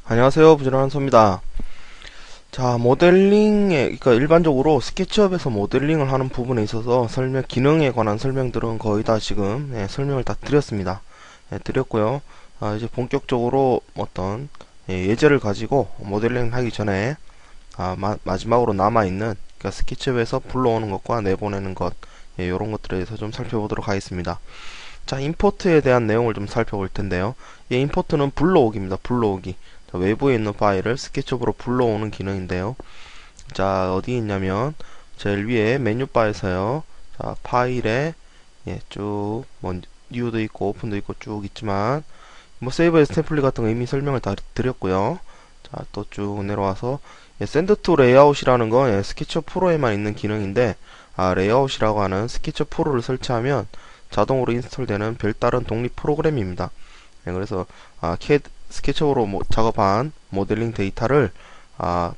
안녕하세요. 부지런한 소입니다. 자, 모델링에, 그러니까 일반적으로 스케치업에서 모델링을 하는 부분에 있어서 기능에 관한 설명들은 거의 다 지금 설명을 다 드렸습니다. 드렸고요. 이제 본격적으로 어떤 예제를 가지고 모델링 하기 전에 마지막으로 남아있는 그러니까 스케치업에서 불러오는 것과 내보내는 것 이런 것들에 대해서 좀 살펴보도록 하겠습니다. 자, 임포트에 대한 내용을 좀 살펴볼 텐데요. 임포트는 불러오기입니다. 불러오기. 자, 외부에 있는 파일을 스케치업으로 불러오는 기능인데요. 자, 어디 있냐면 제일 위에 메뉴바에서요. 자, 파일에 쭉 뉴도 있고 오픈도 있고 쭉 있지만 세이브 에스 템플릿 같은 거 이미 설명을 다 드렸고요. 자, 또 쭉 내려와서 샌드 투 레이아웃이라는 건 스케치업 프로에만 있는 기능인데 레이아웃이라고 하는 스케치업 프로를 설치하면 자동으로 인스톨되는 별다른 독립 프로그램입니다. 그래서 스케치업으로 작업한 모델링 데이터를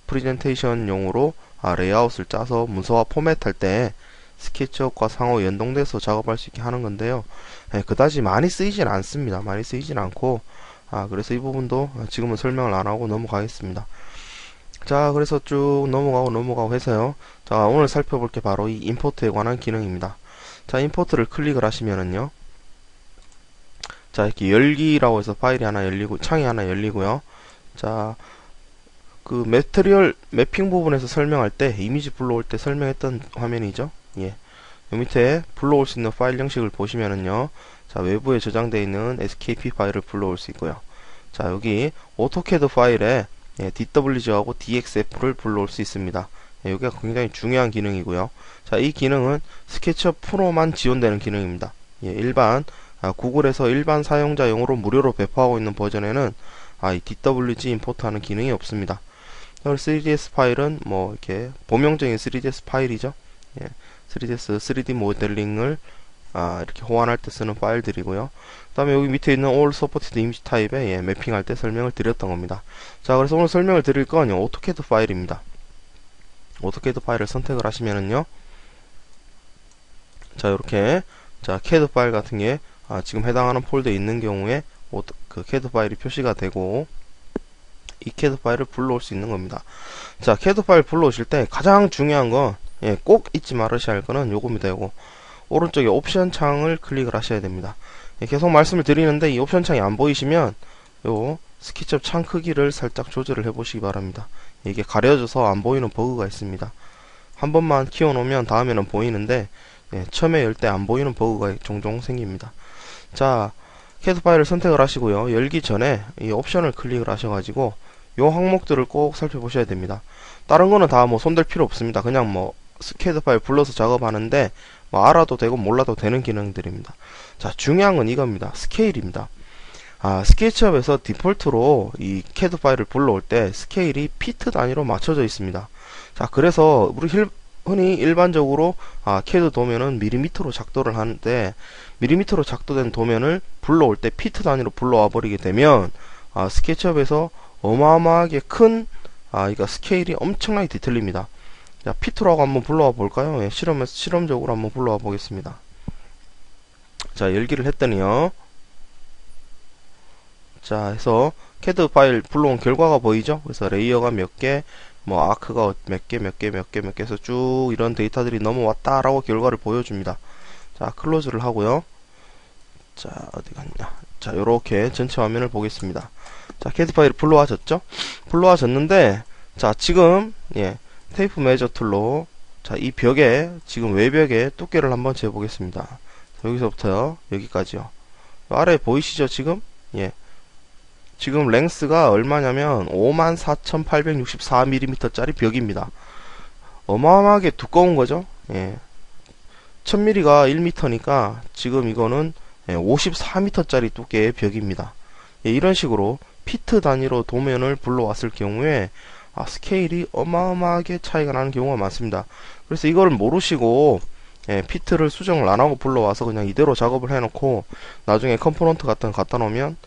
프레젠테이션용으로 레이아웃을 짜서 문서화 포맷할 때 스케치업과 상호 연동돼서 작업할 수 있게 하는 건데요. 그다지 많이 쓰이진 않습니다. 많이 쓰이진 않고 그래서 이 부분도 지금은 설명을 안 하고 넘어가겠습니다. 자, 그래서 쭉 넘어가고 해서요. 자, 오늘 살펴볼 게 바로 이 임포트에 관한 기능입니다. 자, 임포트를 클릭을 하시면은요. 자, 이렇게 열기라고 해서 파일이 하나 열리고 창이 하나 열리고요. 자, 그 매트리얼 매핑 부분에서 설명할 때 이미지 불러올 때 설명했던 화면이죠. 요 밑에 불러올 수 있는 파일 형식을 보시면은요. 자, 외부에 저장되어 있는 skp 파일을 불러올 수 있고요. 자, 여기 오토캐드 파일에 DWG하고 DXF를 불러올 수 있습니다. 여기가 굉장히 중요한 기능이고요. 자, 이 기능은 스케치업 프로만 지원되는 기능입니다. 일반 구글에서 일반 사용자용으로 무료로 배포하고 있는 버전에는 이 DWG 임포트하는 기능이 없습니다. 3ds 파일은 이렇게 범용적인 3ds 파일이죠. 3ds 3D 모델링을 이렇게 호환할 때 쓰는 파일들이고요. 그 다음에 여기 밑에 있는 All Supported Image 타입에 매핑할 때 설명을 드렸던 겁니다. 자, 그래서 오늘 설명을 드릴 건 오토캐드 파일입니다. 오토캐드 파일을 선택을 하시면은요. 자, 이렇게 캐드 파일 같은 게 지금 해당하는 폴더에 있는 경우에 그 캐드 파일이 표시가 되고 이 캐드 파일을 불러올 수 있는 겁니다. 자, 캐드 파일 불러오실 때 가장 중요한 건 꼭 잊지 말으셔야 할 거는 요겁니다. 요거 오른쪽에 옵션 창을 클릭을 하셔야 됩니다. 계속 말씀을 드리는데 이 옵션 창이 안 보이시면 요 스케치업 창 크기를 살짝 조절을 해 보시기 바랍니다. 이게 가려져서 안 보이는 버그가 있습니다. 한 번만 키워 놓으면 다음에는 보이는데 처음에 열 때 안 보이는 버그가 종종 생깁니다. 자, 캐드 파일을 선택을 하시고요. 열기 전에 이 옵션을 클릭을 하셔가지고 요 항목들을 꼭 살펴보셔야 됩니다. 다른 거는 다 손댈 필요 없습니다. 그냥 캐드 파일 불러서 작업하는데 알아도 되고 몰라도 되는 기능들입니다. 자, 중요한 건 이겁니다. 스케일입니다. 스케치업에서 디폴트로 이 캐드 파일을 불러올 때 스케일이 피트 단위로 맞춰져 있습니다. 자, 그래서 우리 흔히 일반적으로 캐드 도면은 밀리미터로 작도를 하는데 밀리미터로 작도된 도면을 불러올 때 피트 단위로 불러와 버리게 되면 스케치업에서 어마어마하게 큰 이거 스케일이 엄청나게 뒤틀립니다. 자, 피트라고 한번 불러와 볼까요? 실험적으로 한번 불러와 보겠습니다. 자, 열기를 했더니요. 자, 해서 캐드 파일 불러온 결과가 보이죠? 그래서 레이어가 몇 개, 아크가 몇 개 해서 쭉 이런 데이터들이 넘어왔다라고 결과를 보여줍니다. 자, 클로즈를 하고요. 자, 어디 갔냐? 자, 요렇게 전체 화면을 보겠습니다. 자, 캐드 파일이 불러와졌죠? 불러와졌는데, 자, 지금, 테이프 메저 툴로, 자, 이 벽에, 지금 외벽에 두께를 한번 재보겠습니다. 여기서부터요, 여기까지요. 아래 보이시죠, 지금? 지금 랭스가 얼마냐면 54,864mm 짜리 벽입니다. 어마어마하게 두꺼운 거죠. 1000mm가 1m니까 지금 이거는 54m 짜리 두께의 벽입니다. 이런 식으로 피트 단위로 도면을 불러왔을 경우에 스케일이 어마어마하게 차이가 나는 경우가 많습니다. 그래서 이걸 모르시고 피트를 수정을 안하고 불러와서 그냥 이대로 작업을 해놓고 나중에 컴포넌트 같은 거 갖다 놓으면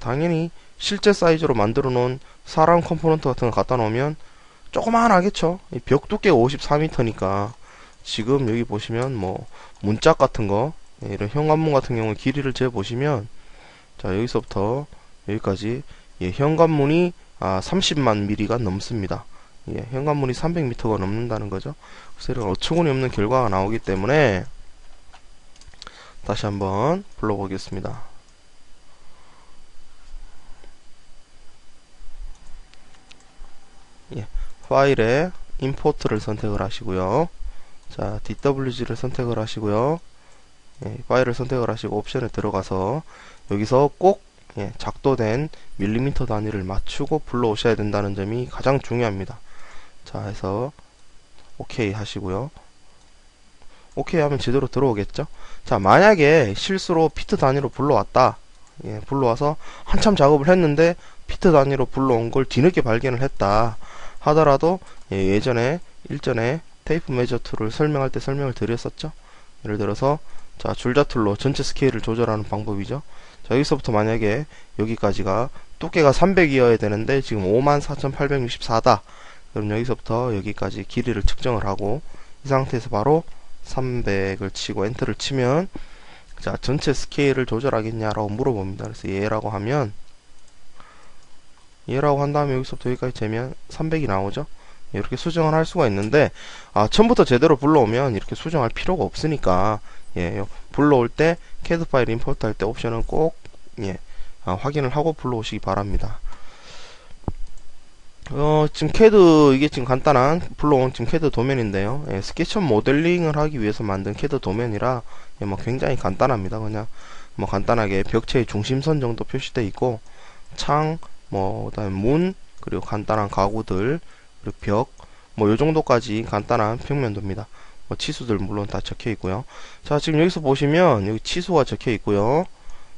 당연히 실제 사이즈로 만들어 놓은 사람 컴포넌트 같은 거 갖다 놓으면 조그만하겠죠. 벽 두께가 54m니까 지금 여기 보시면 문짝 같은 거 이런 현관문 같은 경우 길이를 재 보시면 자, 여기서부터 여기까지 예, 현관문이 30만 mm가 넘습니다. 예, 현관문이 300m가 넘는다는 거죠. 그래서 이런 어처구니 없는 결과가 나오기 때문에 다시 한번 불러보겠습니다. 예, 파일에 임포트를 선택을 하시고요. 자, DWG를 선택을 하시고요. 예, 파일을 선택을 하시고 옵션에 들어가서 여기서 꼭 작도된 밀리미터 단위를 맞추고 불러오셔야 된다는 점이 가장 중요합니다. 자, 해서 OK 하시고요. OK 하면 제대로 들어오겠죠. 자, 만약에 실수로 피트 단위로 불러왔다. 예, 불러와서 한참 작업을 했는데 피트 단위로 불러온 걸 뒤늦게 발견을 했다 하더라도 예전에 일전에 테이프 메저 툴을 설명할 때 설명을 드렸었죠. 예를 들어서 자, 줄자 툴로 전체 스케일을 조절하는 방법이죠. 자, 여기서부터 만약에 여기까지가 두께가 300이어야 되는데 지금 54,864다. 그럼 여기서부터 여기까지 길이를 측정을 하고 이 상태에서 바로 300을 치고 엔터를 치면 자, 전체 스케일을 조절하겠냐라고 물어봅니다. 그래서 예라고 하면 예라고 한 다음에 여기서부터 여기까지 재면 300이 나오죠. 이렇게 수정을 할 수가 있는데 처음부터 제대로 불러오면 이렇게 수정할 필요가 없으니까 불러올 때 CAD 파일 임포트 할 때 옵션은 꼭 확인을 하고 불러오시기 바랍니다. 지금 CAD 이게 지금 간단한 불러온 지금 CAD 도면인데요. 스케치업 모델링을 하기 위해서 만든 CAD 도면이라 뭐 굉장히 간단합니다. 그냥 뭐 간단하게 벽체의 중심선 정도 표시되어 있고 창, 뭐 그다음에 문, 그리고 간단한 가구들, 그리고 벽, 뭐 요 정도까지 간단한 평면도입니다. 뭐 치수들 물론 다 적혀 있고요. 자, 지금 여기서 보시면 여기 치수가 적혀 있고요.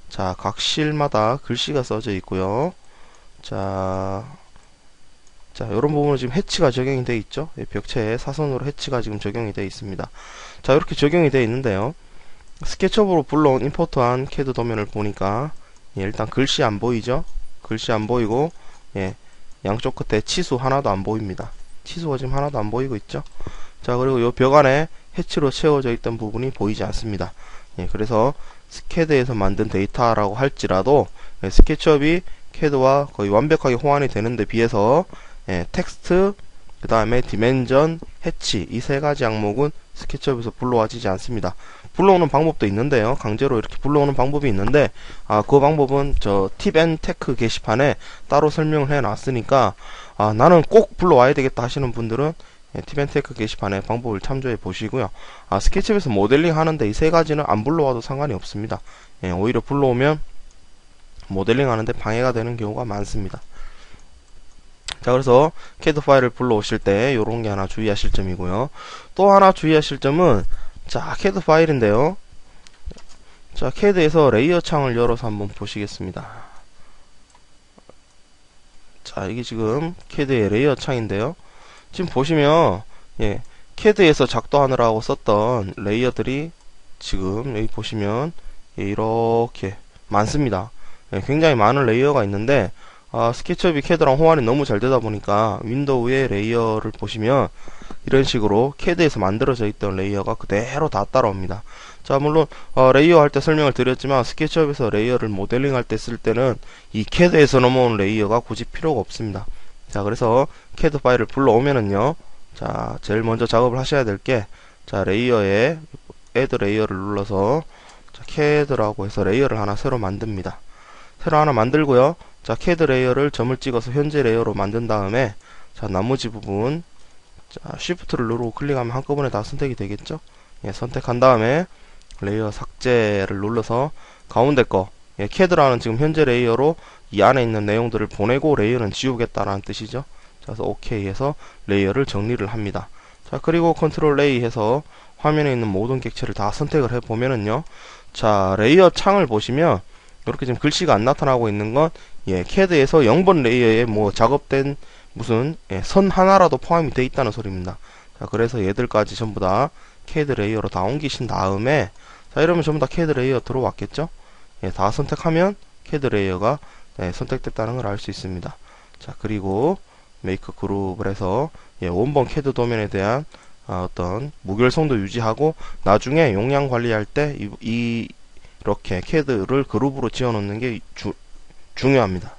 자, 각 실마다 글씨가 써져 있고요. 자, 이런 부분은 지금 해치가 적용이 되어 있죠. 벽체에 사선으로 해치가 지금 적용이 되어 있습니다. 자, 이렇게 적용이 되어 있는데요. 스케치업으로 불러온 임포트한 CAD 도면을 보니까 일단 글씨 안 보이죠. 글씨 안 보이고 양쪽 끝에 치수 하나도 안 보입니다. 치수가 지금 하나도 안 보이고 있죠. 자, 그리고 이 벽 안에 해치로 채워져 있던 부분이 보이지 않습니다. 그래서 CAD에서 만든 데이터라고 할지라도 스케치업이 CAD와 거의 완벽하게 호환이 되는데 비해서 텍스트, 그 다음에 디멘전, 해치 이 세 가지 항목은 스케치업에서 불러와지지 않습니다. 불러오는 방법도 있는데요. 강제로 이렇게 불러오는 방법이 있는데 그 방법은 저 팁앤테크 게시판에 따로 설명을 해 놨으니까 나는 꼭 불러와야 되겠다 하시는 분들은 팁앤테크 게시판에 방법을 참조해 보시고요. 스케치업에서 모델링 하는데 이 세 가지는 안 불러와도 상관이 없습니다. 오히려 불러오면 모델링 하는데 방해가 되는 경우가 많습니다. 자, 그래서 CAD 파일을 불러오실 때 요런 게 하나 주의하실 점이고요. 또 하나 주의하실 점은 자, CAD 파일인데요. 자, CAD에서 레이어 창을 열어서 한번 보시겠습니다. 자, 이게 지금 CAD의 레이어 창인데요. 지금 보시면 CAD에서 작도하느라고 썼던 레이어들이 지금 여기 보시면 이렇게 많습니다. 굉장히 많은 레이어가 있는데 스케치업이 CAD랑 호환이 너무 잘 되다 보니까 윈도우의 레이어를 보시면 이런 식으로 CAD에서 만들어져 있던 레이어가 그대로 다 따라옵니다. 자, 물론 레이어 할 때 설명을 드렸지만 스케치업에서 레이어를 모델링 할 때 쓸 때는 이 CAD에서 넘어온 레이어가 굳이 필요가 없습니다. 자, 그래서 CAD 파일을 불러오면은요, 자, 제일 먼저 작업을 하셔야 될 게, 자, 레이어에 Add 레이어를 눌러서 자, CAD라고 해서 레이어를 하나 새로 만듭니다. 새로 하나 만들고요. 자, CAD 레이어를 점을 찍어서 현재 레이어로 만든 다음에 자, 나머지 부분 자, Shift를 누르고 클릭하면 한꺼번에 다 선택이 되겠죠. 선택한 다음에 레이어 삭제를 눌러서 가운데 거 CAD라는 지금 현재 레이어로 이 안에 있는 내용들을 보내고 레이어는 지우겠다라는 뜻이죠. 자, 그래서 OK 해서 레이어를 정리를 합니다. 자, 그리고 컨트롤 A 해서 화면에 있는 모든 객체를 다 선택을 해 보면은요. 자, 레이어 창을 보시면 이렇게 지금 글씨가 안 나타나고 있는 건 CAD에서 0번 레이어에 뭐 작업된 무슨 선 하나라도 포함이 되어 있다는 소리입니다. 자, 그래서 얘들까지 전부 다 CAD 레이어로 다 옮기신 다음에 자, 이러면 전부 다 CAD 레이어 들어왔겠죠? 다 선택하면 CAD 레이어가 선택됐다는 걸 알 수 있습니다. 자, 그리고 메이크 그룹을 해서 원본 CAD 도면에 대한 어떤 무결성도 유지하고 나중에 용량 관리할 때 이렇게 CAD를 그룹으로 지어 놓는 게 중요합니다.